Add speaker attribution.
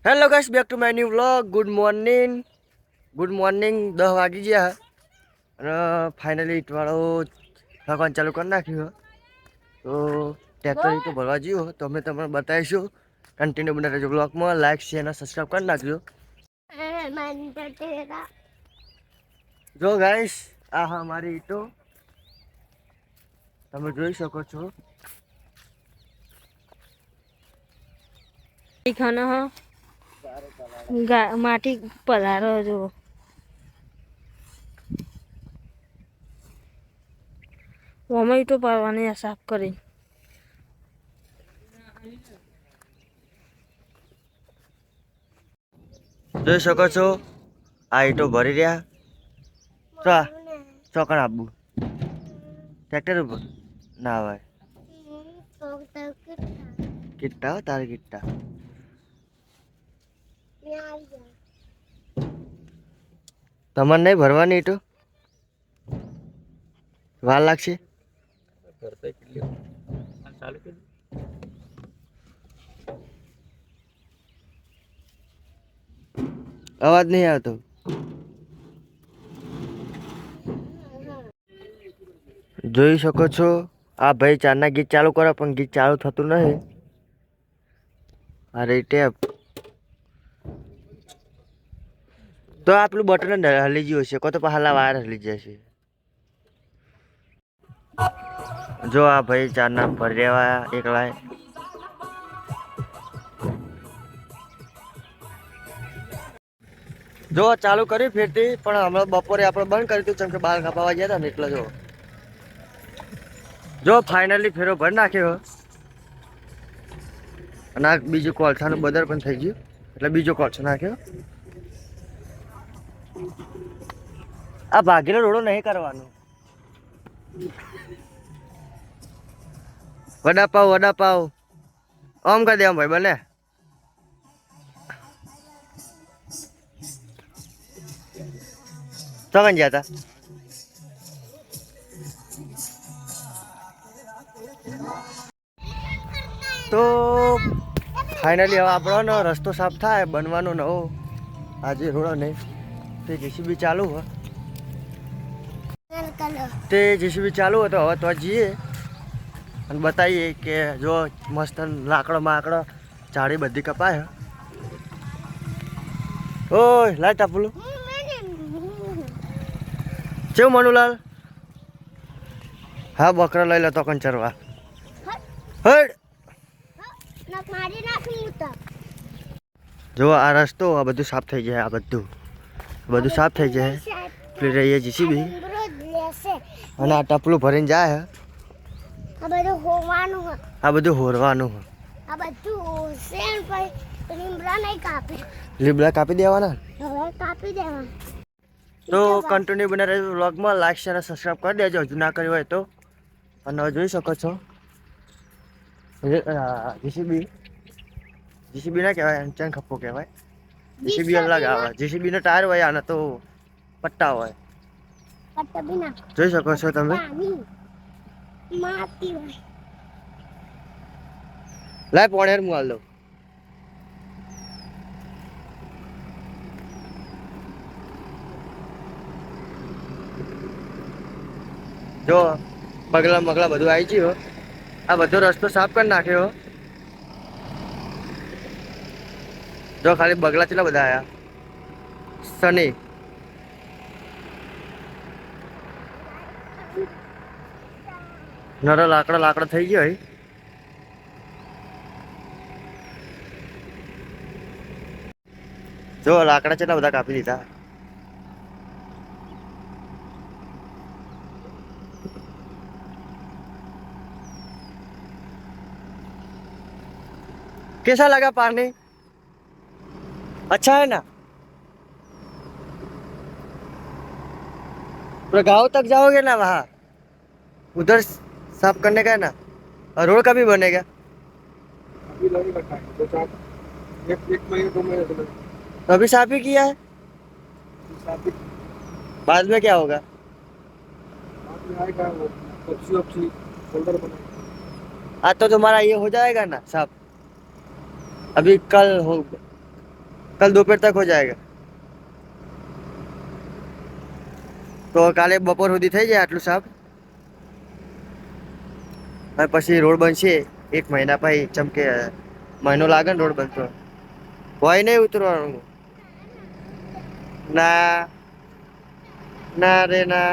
Speaker 1: Hello guys, back to my new vlog. Good morning 10 વાગી ગયા અને ફાઇનલી ઈટવાળો ભગવાન ચાલુ કરી નાખ્યું. તો ટ્રેક્ટર ઈટો ભરવા જ્યો તો અમે તમને બતાવીશું. કન્ટિન્યુ બને રહેજો બ્લોગમાં. લાઈક શેર અને સબસ્ક્રાઈબ કરી નાખજો. જો ગાઈસ, આ હા મારી ઈટો તમે જોઈ શકો છો.
Speaker 2: ખાના હા માટી પધારો જો અમે તો પાવાની સાફ કરી
Speaker 1: જોઈ શકો છો. આ ઈટો ભરી રહ્યા તો ચોકણ આપવું ટ્રેક્ટર ઉપર ના હોય. કિટ્ટા હો તારે કિટ્ટા. તમારે નહીં ભરવાની ઈટો? વાર લાગશે. અવાજ નહીં આવતો. જોઈ શકો છો આ ભાઈ ચારના ગીત ચાલુ કરો પણ ગીત ચાલુ થતું નહીં. અરે ટેપ તો આપણું બટન હલી ગયું હશે, કો તો પહેલા વાયર હલી જશે. જો આ ભાઈ ચારના ભરી રહ્યા એકલા. જો ચાલુ કર્યું ફેરતી, પણ હમણાં બપોરે આપણે બંધ કર્યું હતું કેમ કે બાલ કપાવા ગયા હતા ને એટલે જો ફાઇનલી ફેરો ભરી નાખ્યો. અને આ બીજું કોલસાનું બદર પણ થઈ ગયું એટલે બીજો કોલસો નાખ્યો. આ ભાગેલો રોડો નહીં કરવાનો. વડાપાવ આમ કરી દે ભાઈ બને. સમજ ગયા હતા. તો ફાઇનલી હવે આપણો રસ્તો સાફ થાય બનવાનો નવો. આજે રોડો નહીં તે જેસીબી ચાલુ હોય તો હવે તો જઈએ અને બતાવીએ કે જો મસ્ત લાકડો ઝાડી બધી કપાય. ઓય લાઈટ આપલું કેવું મનુલાલ? હા બકરા લઈ લો તો કંચરવા. જો આ રસ્તો આ બધું સાફ થઈ જાય. આ બધું સાફ થઈ જાય. પેલી રહીએ જીસીબી અને આ ટપલું ભરીને જાય. આ બધું હોરવાનું. લીમડા કાપી દેવાના. તો કન્ટિન્યુ બને રહેજો વ્લોગમાં. લાઈક શેર અને સબસ્ક્રાઈબ કરી દેજો હજુ ના કર્યું હોય તો. અને જોઈ શકો છો જીસીબી ના કહેવાય, ચેન ખપ્પો કહેવાય. જીસીબી અલગ આવે. જીસીબી નો ટાયર હોય, આના તો પટ્ટા હોય. જોઈ શકો છો તમે. લાય પોણેર હું હાલ દઉં. જો બગલા મગલા બધું આવી ગયું. આ બધો રસ્તો સાફ કરી નાખ્યો. જો ખાલી બગલા કેટલા બધા આયા. સની નરો લાકડા થઈ ગયો. જો લાકડા કેટલા બધા કાપી દીધા. कैसा लगा पानी? अच्छा है ना? तो गांव तक जाओगे ना, वहाँ उधर साफ करने का है ना, और रोड का भी बनेगा.
Speaker 3: अभी लगेगा टाइम, दो चार एक महीने 2 महीने तो
Speaker 1: तो अभी साफ ही किया है,
Speaker 3: साथ ही
Speaker 1: बाद में क्या होगा?
Speaker 3: बाद में आएगा वो पक्षी फोल्डर बना.
Speaker 1: आज तो तुम्हारा ये हो जाएगा ना साफ. अभी कल हो कल दोपहर तक हो जाएगा તો કાલે બપોર સુધી થઈ જાય આટલું સાફ અને પછી રોડ બનશે 1 મહિના પછી ચમકે મહિનો લાગે ને રોડ બનતો હોય નહીં ઉતરવાનું ના ના રે ના